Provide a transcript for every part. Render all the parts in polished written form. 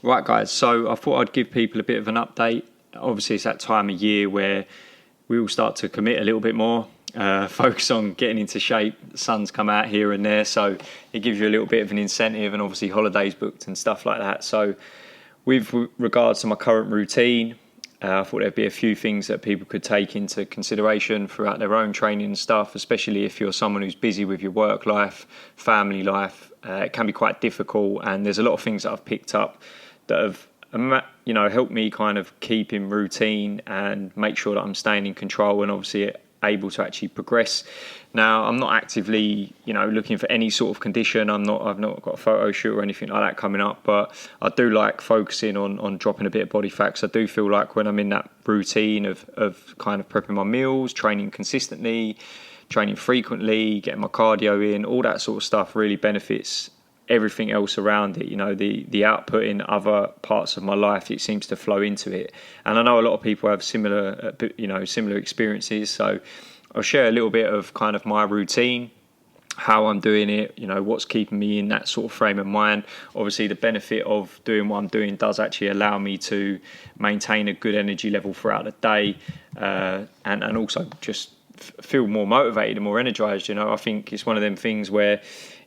Right, guys, so I thought I'd give people a bit of an update. Obviously, it's that time of year where we all start to commit a little bit more, focus on getting into shape. The sun's come out here and there, so it gives you a little bit of an incentive, and obviously holidays booked and stuff like that. So with regards to my current routine, I thought there'd be a few things that people could take into consideration throughout their own training and stuff, especially if you're someone who's busy with your work life, family life. It can be quite difficult, and there's a lot of things that I've picked up that have helped me kind of keep in routine and make sure that I'm staying in control and obviously able to actually progress. Now, I'm not actively looking for any sort of condition. I've not got a photo shoot or anything like that coming up, but I do like focusing on dropping a bit of body fat, because I do feel like when I'm in that routine of kind of prepping my meals, training consistently, training frequently, getting my cardio in, all that sort of stuff really benefits everything else around it. The output in other parts of my life, it seems to flow into it. And I know a lot of people have similar experiences. So I'll share a little bit of kind of my routine, how I'm doing it, what's keeping me in that sort of frame of mind. Obviously, the benefit of doing what I'm doing does actually allow me to maintain a good energy level throughout the day, and also just feel more motivated and more energized. I think it's one of them things where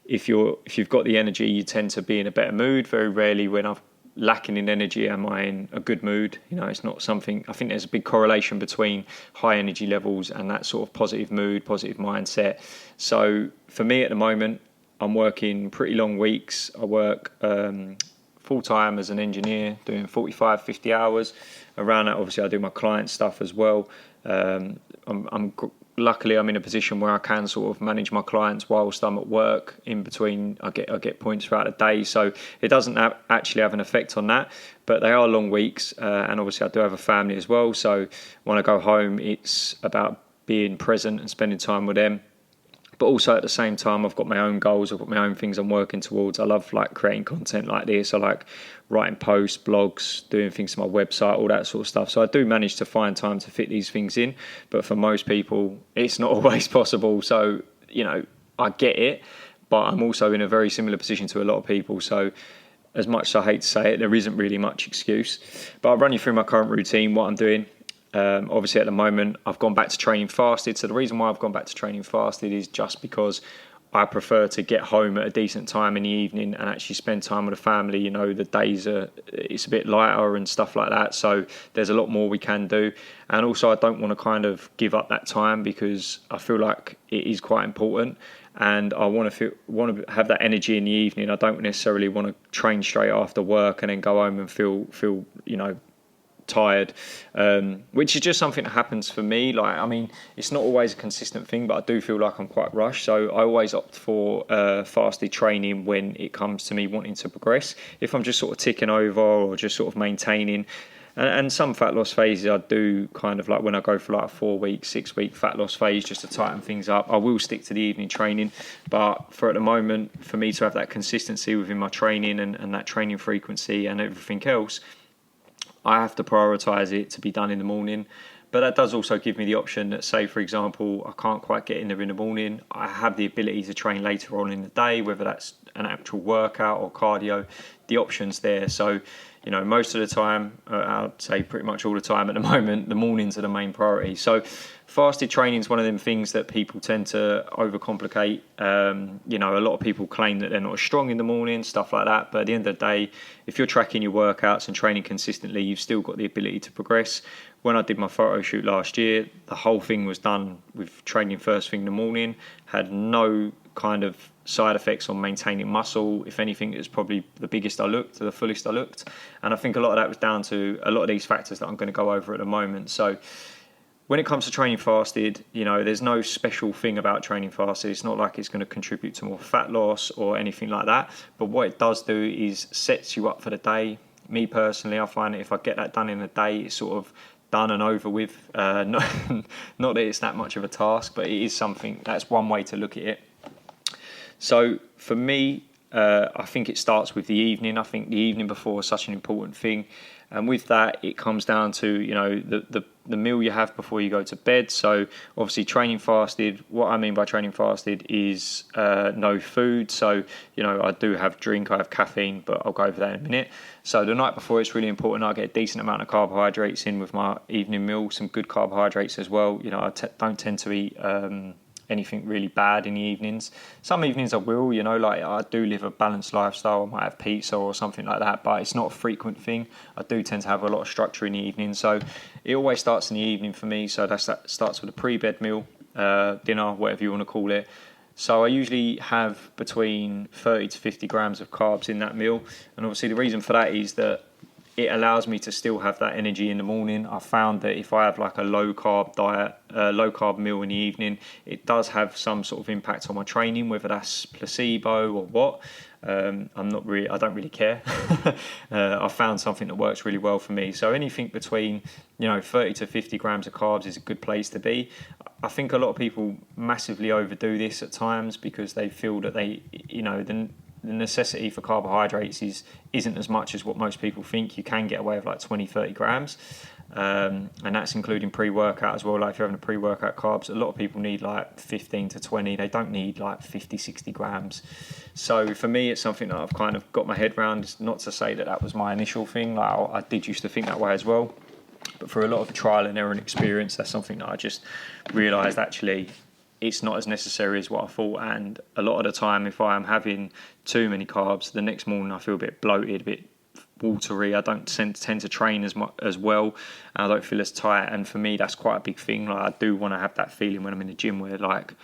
if you've got the energy, you tend to be in a better mood. Very rarely when I'm lacking in energy am I in a good mood. It's not something. I think there's a big correlation between high energy levels and that sort of positive mood, positive mindset. So for me at the moment, I'm working pretty long weeks. I work full time as an engineer, doing 45, 50 hours. Around that, obviously, I do my client stuff as well. Luckily, I'm in a position where I can sort of manage my clients whilst I'm at work. In between, I get points throughout the day, so it doesn't actually have an effect on that. But they are long weeks, and obviously I do have a family as well. So when I go home, it's about being present and spending time with them. But also at the same time, I've got my own goals. I've got my own things I'm working towards. I love creating content like this. I like writing posts, blogs, doing things to my website, all that sort of stuff. So I do manage to find time to fit these things in. But for most people, it's not always possible. So, I get it. But I'm also in a very similar position to a lot of people. So as much as I hate to say it, there isn't really much excuse. But I'll run you through my current routine, what I'm doing. Obviously, at the moment, I've gone back to training fasted. So the reason why I've gone back to training fasted is just because I prefer to get home at a decent time in the evening and actually spend time with the family. The days it's a bit lighter and stuff like that. So there's a lot more we can do. And also, I don't want to kind of give up that time, because I feel like it is quite important. And I want to have that energy in the evening. I don't necessarily want to train straight after work and then go home and feel tired, which is just something that happens for me. It's not always a consistent thing, but I do feel like I'm quite rushed. So I always opt for fasted training when it comes to me wanting to progress. If I'm just sort of ticking over or just sort of maintaining, and some fat loss phases I do kind of like when I go for like a 4-week, 6-week fat loss phase just to tighten things up. I will stick to the evening training, but for at the moment, for me to have that consistency within my training and that training frequency and everything else, I have to prioritise it to be done in the morning. But that does also give me the option that, say, for example, I can't quite get in there in the morning. I have the ability to train later on in the day, whether that's an actual workout or cardio. The option's there. So, most of the time, I'd say pretty much all the time at the moment, the mornings are the main priority. So fasted training is one of them things that people tend to overcomplicate. A lot of people claim that they're not as strong in the morning, stuff like that. But at the end of the day, if you're tracking your workouts and training consistently, you've still got the ability to progress. When I did my photo shoot last year, the whole thing was done with training first thing in the morning, had no kind of side effects on maintaining muscle. If anything, it was probably the biggest I looked, the fullest I looked. And I think a lot of that was down to a lot of these factors that I'm going to go over at the moment. So when it comes to training fasted, there's no special thing about training fasted. It's not like it's going to contribute to more fat loss or anything like that. But what it does do is sets you up for the day. Me personally, I find that if I get that done in a day, it's sort of done and over with. Not that it's that much of a task, but it is something. That's one way to look at it. So for me, I think it starts with the evening. I think the evening before is such an important thing. And with that, it comes down to, the meal you have before you go to bed. So obviously training fasted, what I mean by training fasted is no food. So, I do have drink, I have caffeine, but I'll go over that in a minute. So the night before, it's really important I get a decent amount of carbohydrates in with my evening meal, some good carbohydrates as well. I don't tend to eat anything really bad in the evenings. Some evenings I will, I do live a balanced lifestyle. I might have pizza or something like that, but it's not a frequent thing. I do tend to have a lot of structure in the evening, so it always starts in the evening for me. So that starts with a pre-bed meal, dinner, whatever you want to call it. So I usually have between 30 to 50 grams of carbs in that meal, and obviously the reason for that is that it allows me to still have that energy in the morning. I found that if I have like a low carb diet, low carb meal in the evening, it does have some sort of impact on my training, whether that's placebo or what. I don't really care. I found something that works really well for me. So anything between 30 to 50 grams of carbs is a good place to be. I think a lot of people massively overdo this at times because they feel that the necessity for carbohydrates isn't as much as what most people think. You can get away with like 20, 30 grams. And that's including pre-workout as well. Like if you're having a pre-workout carbs, a lot of people need like 15 to 20. They don't need like 50, 60 grams. So for me, it's something that I've kind of got my head around. It's not to say that was my initial thing. Like I did used to think that way as well. But for a lot of trial and error and experience, that's something that I just realised actually it's not as necessary as what I thought. And a lot of the time, if I am having too many carbs, the next morning I feel a bit bloated, a bit watery. I don't tend to train as well, and I don't feel as tight. And for me, that's quite a big thing. Like I do want to have that feeling when I'm in the gym where like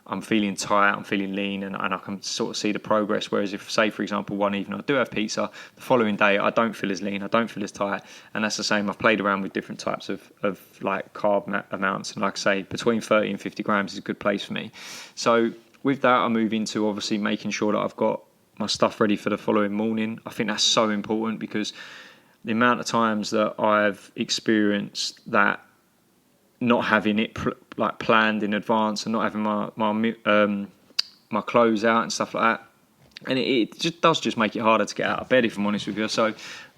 I'm feeling tight, I'm feeling lean, and I can sort of see the progress. Whereas if, say, for example, one evening I do have pizza, the following day I don't feel as lean, I don't feel as tight. And that's the same. I've played around with different types of like carb amounts. And like I say, between 30 and 50 grams is a good place for me. So with that, I move into obviously making sure that I've got my stuff ready for the following morning. I think that's so important because the amount of times that I've experienced that not having it planned in advance and not having my clothes out and stuff like that, and it just does make it harder to get out of bed, if I'm honest with you. So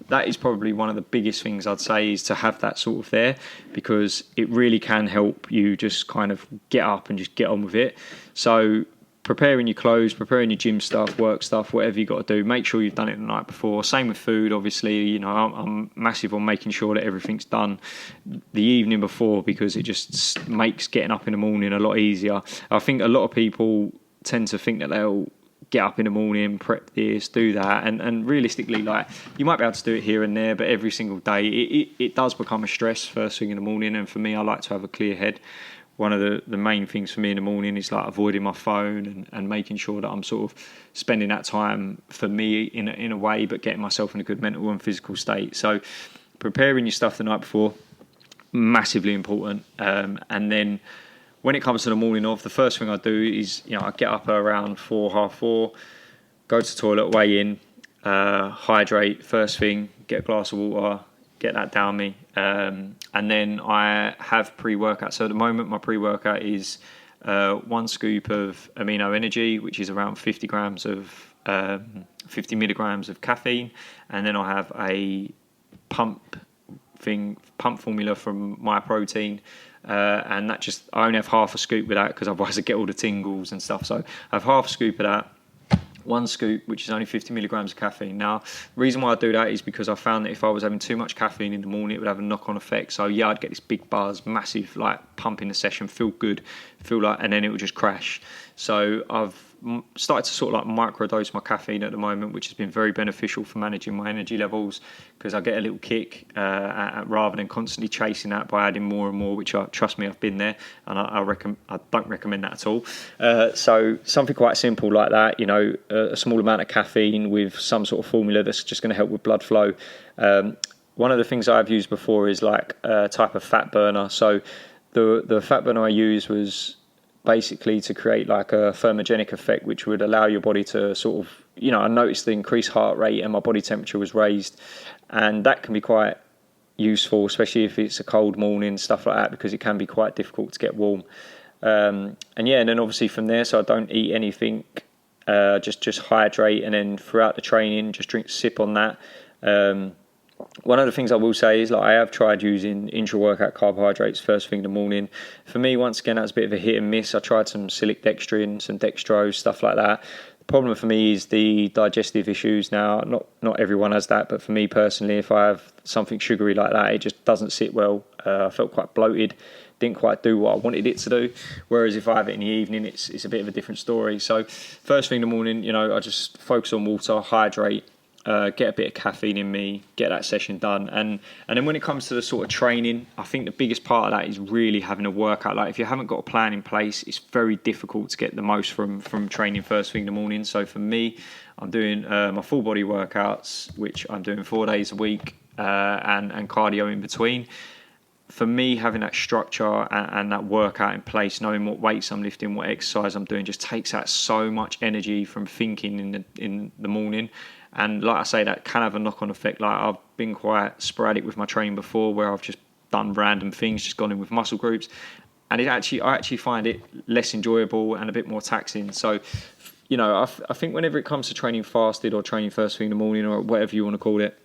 that is probably one of the biggest things I'd say, is to have that sort of there, because it really can help you just kind of get up and just get on with it. So preparing your clothes, preparing your gym stuff, work stuff, whatever you got to do, make sure you've done it the night before. Same with food, obviously. I'm massive on making sure that everything's done the evening before, because it just makes getting up in the morning a lot easier. I think a lot of people tend to think that they'll get up in the morning, prep this, do that, and realistically, like, you might be able to do it here and there, but every single day it does become a stress first thing in the morning. And for me, I like to have a clear head. One of the main things for me in the morning is like avoiding my phone and making sure that I'm sort of spending that time for me in a way, but getting myself in a good mental and physical state. So preparing your stuff the night before, massively important. And then when it comes to the morning of, the first thing I do is, I get up around 4:30, go to the toilet, weigh in, hydrate first thing, get a glass of water, get that down me. And then I have pre-workout. So at the moment, my pre-workout is 1 scoop of amino energy, which is around 50 milligrams of caffeine. And then I have a pump formula from My Protein. And that I only have half a scoop with that, because otherwise I get all the tingles and stuff. So I have half a scoop of that. 1 scoop, which is only 50 milligrams of caffeine. Now, the reason why I do that is because I found that if I was having too much caffeine in the morning, it would have a knock-on effect. So yeah, I'd get this big buzz, massive like pump in the session, feel good, and then it would just crash. So I've started to sort of like microdose my caffeine at the moment, which has been very beneficial for managing my energy levels, because I get a little kick rather than constantly chasing that by adding more and more, which trust me, I've been there, and I don't recommend that at all. So something quite simple like that, a small amount of caffeine with some sort of formula that's just going to help with blood flow. One of the things I've used before is like a type of fat burner. So the fat burner I used was basically to create like a thermogenic effect, which would allow your body to sort of, I noticed the increased heart rate and my body temperature was raised, and that can be quite useful, especially if it's a cold morning, stuff like that, because it can be quite difficult to get warm. And then obviously from there, so I don't eat anything just hydrate, and then throughout the training, just sip on that. One of the things I will say is, like, I have tried using intra-workout carbohydrates first thing in the morning. For me, once again, that's a bit of a hit and miss. I tried some Silic dextrin, some dextrose, stuff like that. The problem for me is the digestive issues. Now, not everyone has that, but for me personally, if I have something sugary like that, it just doesn't sit well. I felt quite bloated, didn't quite do what I wanted it to do. Whereas if I have it in the evening, it's a bit of a different story. So first thing in the morning, I just focus on water, hydrate, get a bit of caffeine in me, get that session done. And then when it comes to the sort of training, I think the biggest part of that is really having a workout. Like, if you haven't got a plan in place, it's very difficult to get the most from training first thing in the morning. So for me, I'm doing my full body workouts, which I'm doing 4 days a week, and cardio in between. For me, having that structure and that workout in place, knowing what weights I'm lifting, what exercise I'm doing, just takes out so much energy from thinking in the morning. And like I say, that can have a knock-on effect. Like, I've been quite sporadic with my training before, where I've just done random things, just gone in with muscle groups, and I actually find it less enjoyable and a bit more taxing. So, I think whenever it comes to training fasted or training first thing in the morning, or whatever you want to call it,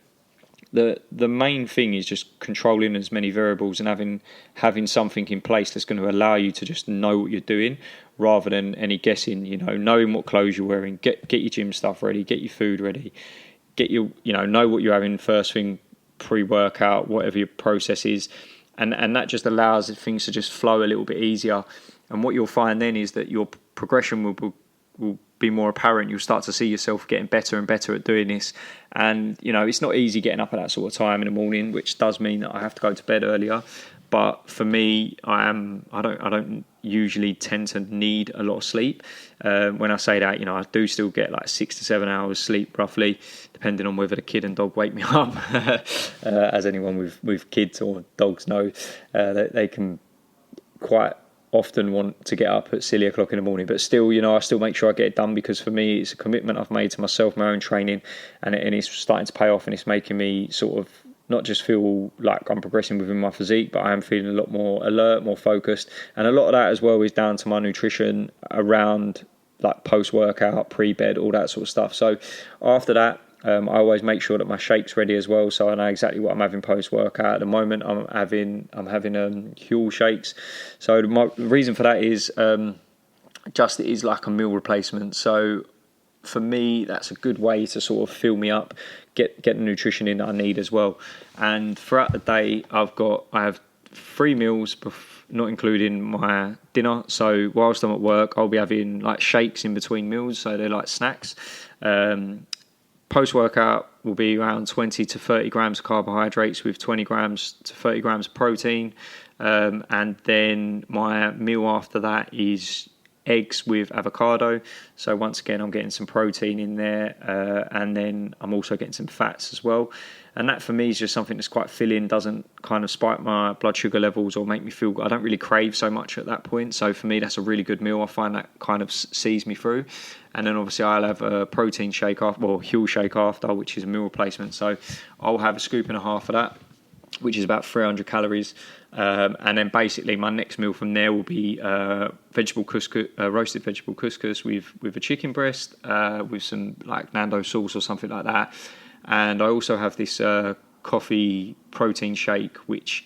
the main thing is just controlling as many variables and having something in place that's going to allow you to just know what you're doing, rather than any guessing. Knowing what clothes you're wearing, get your gym stuff ready, get your food ready, get your know what you're having first thing pre-workout, whatever your process is, and that just allows things to just flow a little bit easier. And what you'll find then is that your progression will be more apparent. You'll start to see yourself getting better and better at doing this. And it's not easy getting up at that sort of time in the morning, which does mean that I have to go to bed earlier. But for me, I don't usually tend to need a lot of sleep. When I say that, I do still get like 6 to 7 hours sleep roughly, depending on whether the kid and dog wake me up. As anyone with kids or dogs know, they can quite often want to get up at silly o'clock in the morning. But still, I still make sure I get it done, because for me, it's a commitment I've made to myself, my own training, and it's starting to pay off, and it's making me sort of not just feel like I'm progressing within my physique, but I am feeling a lot more alert, more focused. And a lot of that as well is down to my nutrition around like post-workout, pre-bed, all that sort of stuff. So after that, I always make sure that my shake's ready as well, so I know exactly what I'm having post-workout. At the moment, I'm having Huel shakes. So the reason for that is just it is like a meal replacement. So for me, that's a good way to sort of fill me up, get the nutrition in that I need as well. And throughout the day, I have 3 meals, not including my dinner. So whilst I'm at work, I'll be having like shakes in between meals, so they're like snacks. Post-workout will be around 20 to 30 grams of carbohydrates with 20 grams to 30 grams of protein. And then my meal after that is eggs with avocado. So once again, I'm getting some protein in there, and then I'm also getting some fats as well. And that for me is just something that's quite filling, doesn't kind of spike my blood sugar levels or make me feel good. I don't really crave so much at that point. So for me, that's a really good meal. I find that kind of sees me through. And then obviously I'll have a protein shake after, or Huel shake after, which is a meal replacement. So I'll have a scoop and a half of that, which is about 300 calories. And then basically my next meal from there will be vegetable couscous, roasted vegetable couscous with a chicken breast, with some like Nando sauce or something like that. And I also have this coffee protein shake, which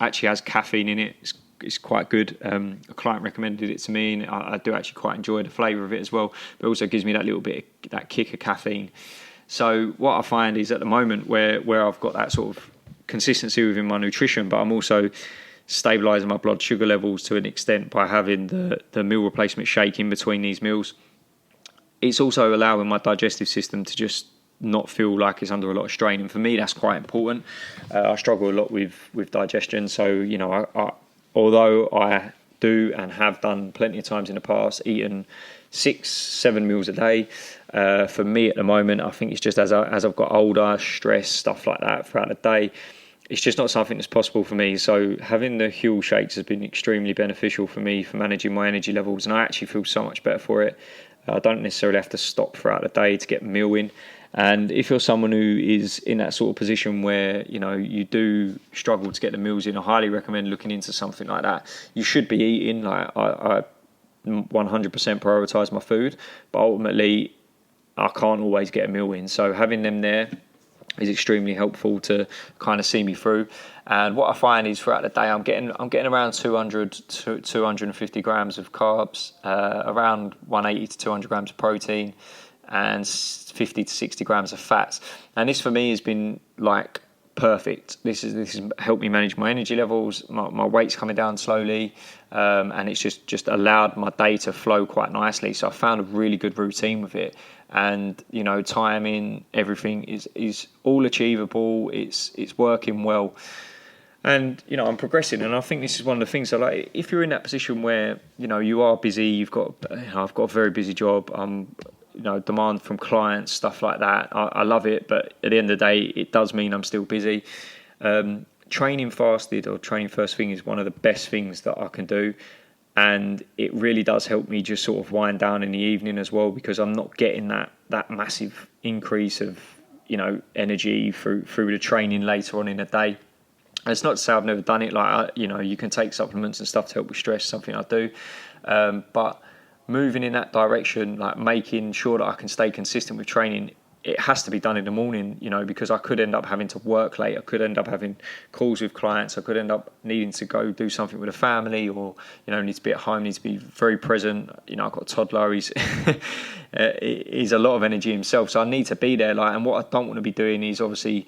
actually has caffeine in it. It's quite good. A client recommended it to me, and I do actually quite enjoy the flavour of it as well. But it also gives me that little bit of that kick of caffeine. So what I find is at the moment where I've got that sort of consistency within my nutrition, but I'm also stabilising my blood sugar levels to an extent by having the meal replacement shake in between these meals. It's also allowing my digestive system to just not feel like it's under a lot of strain, and for me that's quite important. I struggle a lot with digestion, so although I do and have done plenty of times in the past eaten 6-7 meals a day, for me at the moment I think it's just as I've got older, stress, stuff like that throughout the day, it's just not something that's possible for me. So having the Huel shakes has been extremely beneficial for me for managing my energy levels, and I actually feel so much better for it. I don't necessarily have to stop throughout the day to get a meal in. And if you're someone who is in that sort of position where you do struggle to get the meals in, I highly recommend looking into something like that. You should be eating. Like I 100% prioritise my food, but ultimately I can't always get a meal in. So having them there is extremely helpful to kind of see me through. And what I find is throughout the day, I'm getting around 200 to 250 grams of carbs, around 180 to 200 grams of protein, and 50 to 60 grams of fats. And this for me has been like perfect. This has helped me manage my energy levels. My weight's coming down slowly, and it's just allowed my day to flow quite nicely. So I found a really good routine with it. And timing, everything is all achievable. It's working well, and I'm progressing. And I think this is one of the things. So like, if you're in that position where you are busy, I've got a very busy job. Demand from clients, stuff like that. I love it, but at the end of the day, it does mean I'm still busy. Training fasted or training first thing is one of the best things that I can do. And it really does help me just sort of wind down in the evening as well, because I'm not getting that massive increase of energy through the training later on in the day. And it's not to say I've never done it. Like you can take supplements and stuff to help with stress, something I do, but moving in that direction, like making sure that I can stay consistent with training, it has to be done in the morning, because I could end up having to work late. I could end up having calls with clients. I could end up needing to go do something with a family, or, need to be at home, need to be very present. I've got a toddler. He's a lot of energy himself. So I need to be there. And what I don't want to be doing is obviously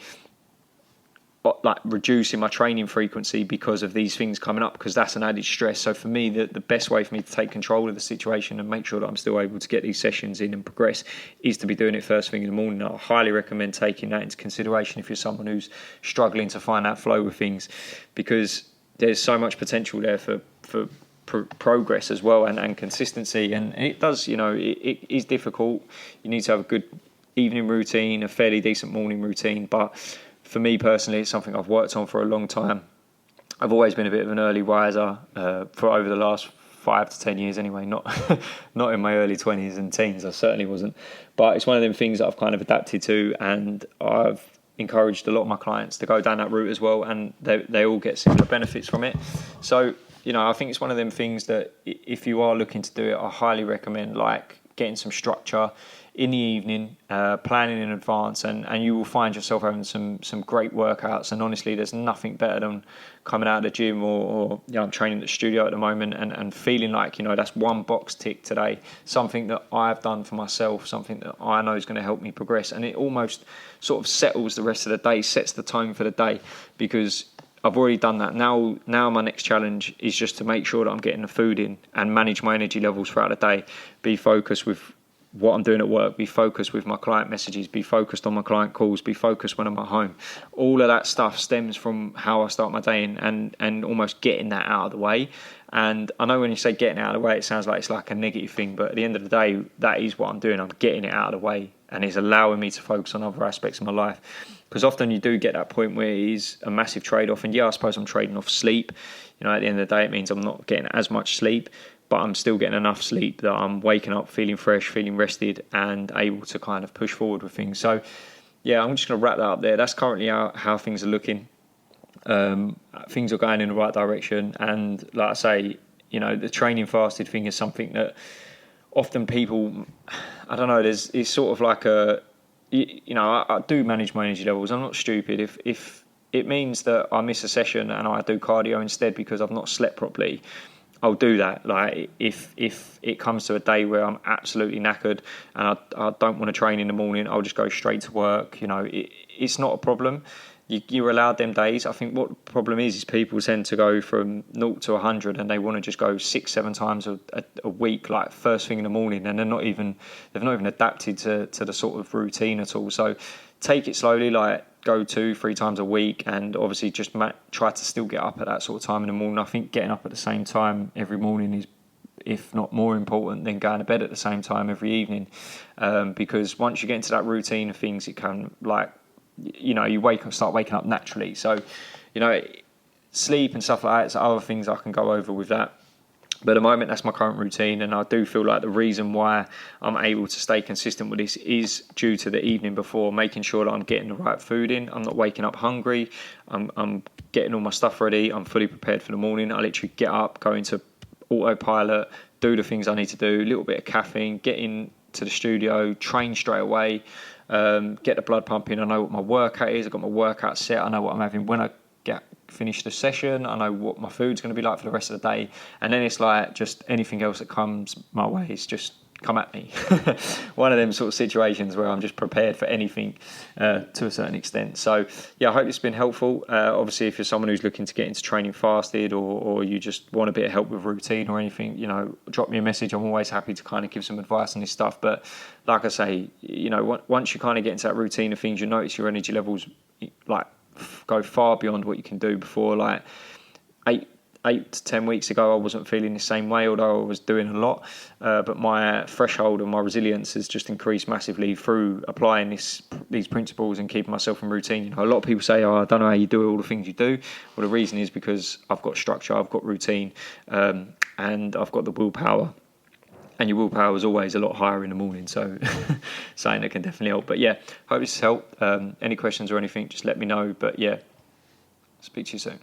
reducing my training frequency because of these things coming up, because that's an added stress. So for me, the best way for me to take control of the situation and make sure that I'm still able to get these sessions in and progress is to be doing it first thing in the morning. I highly recommend taking that into consideration if you're someone who's struggling to find that flow with things, because there's so much potential there for progress as well, and consistency. And it does, it is difficult. You need to have a good evening routine, a fairly decent morning routine, but for me personally, it's something I've worked on for a long time. I've always been a bit of an early riser for over the last 5 to 10 years anyway, not in my early 20s and teens, I certainly wasn't. But it's one of them things that I've kind of adapted to, and I've encouraged a lot of my clients to go down that route as well, and they all get similar benefits from it. So, I think it's one of them things that if you are looking to do it, I highly recommend getting some structure in the evening, planning in advance, and you will find yourself having some great workouts. And honestly, there's nothing better than coming out of the gym or I'm training at the studio at the moment and feeling like, that's one box tick today, something that I've done for myself, something that I know is going to help me progress. And it almost sort of settles the rest of the day, sets the tone for the day, because I've already done that. Now my next challenge is just to make sure that I'm getting the food in and manage my energy levels throughout the day, be focused with what I'm doing at work, be focused with my client messages, be focused on my client calls, be focused when I'm at home. All of that stuff stems from how I start my day and almost getting that out of the way. And I know when you say getting it out of the way, it sounds like it's like a negative thing, but at the end of the day, that is what I'm doing. I'm getting it out of the way, and it's allowing me to focus on other aspects of my life. Because often you do get that point where it is a massive trade-off. And I suppose I'm trading off sleep. At the end of the day, it means I'm not getting as much sleep, but I'm still getting enough sleep that I'm waking up feeling fresh, feeling rested, and able to kind of push forward with things. So, I'm just going to wrap that up there. That's currently how things are looking. Things are going in the right direction. And like I say, the training fasted thing is something that often people, I don't know, it's sort of like I do manage my energy levels. I'm not stupid. If it means that I miss a session and I do cardio instead because I've not slept properly, I'll do that. Like if it comes to a day where I'm absolutely knackered and I don't want to train in the morning, I'll just go straight to work. It's not a problem. You're allowed them days. I think what the problem is people tend to go from 0 to 100 and they want to just go 6-7 times a week, like first thing in the morning, and they've not even adapted to the sort of routine at all. So take it slowly, like go 2-3 times a week, and obviously just try to still get up at that sort of time in the morning. I think getting up at the same time every morning is, if not more important than going to bed at the same time every evening, because once you get into that routine of things, it can you start waking up naturally. So, sleep and stuff like that, there's other things I can go over with that. But at the moment, that's my current routine, and I do feel like the reason why I'm able to stay consistent with this is due to the evening before, making sure that I'm getting the right food in. I'm not waking up hungry. I'm getting all my stuff ready. I'm fully prepared for the morning. I literally get up, go into autopilot, do the things I need to do, a little bit of caffeine, get into the studio, train straight away, get the blood pumping. I know what my workout is. I've got my workout set. I know what I'm having when I finish the session. I know what my food's going to be like for the rest of the day. And then it's like just anything else that comes my way is just come at me. One of them sort of situations where I'm just prepared for anything to a certain extent. So yeah, I hope it's been helpful. Obviously, if you're someone who's looking to get into training fasted, or you just want a bit of help with routine or anything, you know, drop me a message. I'm always happy to kind of give some advice on this stuff. But like I say, you know, once you kind of get into that routine of things, you notice your energy levels like go far beyond what you can do before. Like 8 to 10 weeks ago, I wasn't feeling the same way, although I was doing a lot. But my threshold and my resilience has just increased massively through applying these principles and keeping myself in routine. You know, a lot of people say, "Oh, I don't know how you do all the things you do." Well, the reason is because I've got structure, I've got routine, and I've got the willpower. And your willpower is always a lot higher in the morning, so something that can definitely help. But yeah, hope this has helped. Any questions or anything, just let me know. But yeah, speak to you soon.